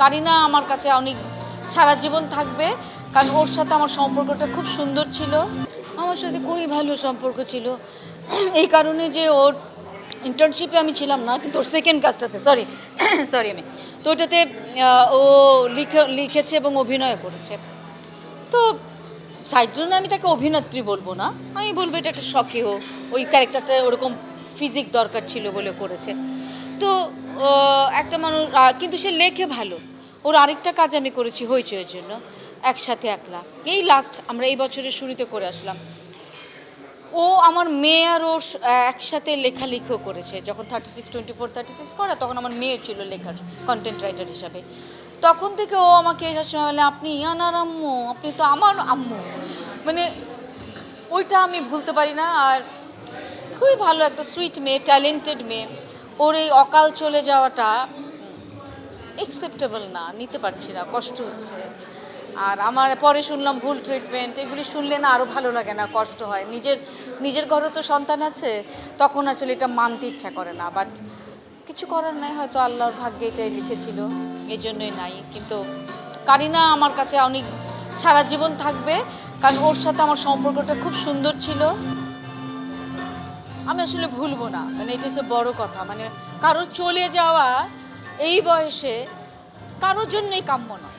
কারিনা আমার কাছে অনেক সারা জীবন থাকবে, কারণ ওর সাথে আমার সম্পর্কটা খুব সুন্দর ছিল। আমার সাথে খুবই ভালো সম্পর্ক ছিল, এই কারণে যে ওর ইন্টার্নশিপে আমি ছিলাম না, কিন্তু ওর সেকেন্ড কাজটাতে সরি আমি তো ওটাতে ও লিখেছে এবং অভিনয় করেছে। তো তাই জন্য আমি তাকে অভিনেত্রী বলবো না, আমি বলবো এটা একটা শখেও ওই ক্যারেক্টারটা ওরকম ফিজিক দরকার ছিল বলে করেছে। তো একটা মানুষ, কিন্তু সে লেখে ভালো। ওর আরেকটা কাজ আমি করেছি হইচইয়ের জন্য, একসাথে একলা, এই লাস্ট আমরা এই বছরের শুরুতে করে আসলাম। ও আমার মেয়ে আর ওর একসাথে লেখালেখিও করেছে। যখন 36 করা, তখন আমার মেয়ে ছিল লেখার কন্টেন্ট রাইটার হিসাবে। তখন থেকে ও আমাকে সবসময় বলে, আপনি ইয়ানার আম্মু, আপনি তো আমার আম্মু। মানে ওইটা আমি ভুলতে পারি না। আর খুবই ভালো একটা সুইট মেয়ে, ট্যালেন্টেড মেয়ে। ওর এই অকাল চলে যাওয়াটা অ্যাকসেপ্টেবল না, নিতে পারছি না, কষ্ট হচ্ছে। আর আমার পরে শুনলাম ভুল ট্রিটমেন্ট, এগুলি শুনলে না আরও ভালো লাগে না, কষ্ট হয়। নিজের ঘরে তো সন্তান আছে, তখন আসলে এটা মানতে ইচ্ছা করে না, বাট কিছু করার নাই, হয়তো আল্লাহর ভাগ্যে এটাই লিখেছিল, এই জন্যই নাই। কিন্তু কারিনা আমার কাছে অনেক সারা জীবন থাকবে, কারণ ওর সাথে আমার সম্পর্কটা খুব সুন্দর ছিল। আমি আসলে ভুলবো না, মানে এটা হচ্ছে বড় কথা। মানে কারোর চলে যাওয়া এই বয়সে কারোর জন্যই কাম্য না।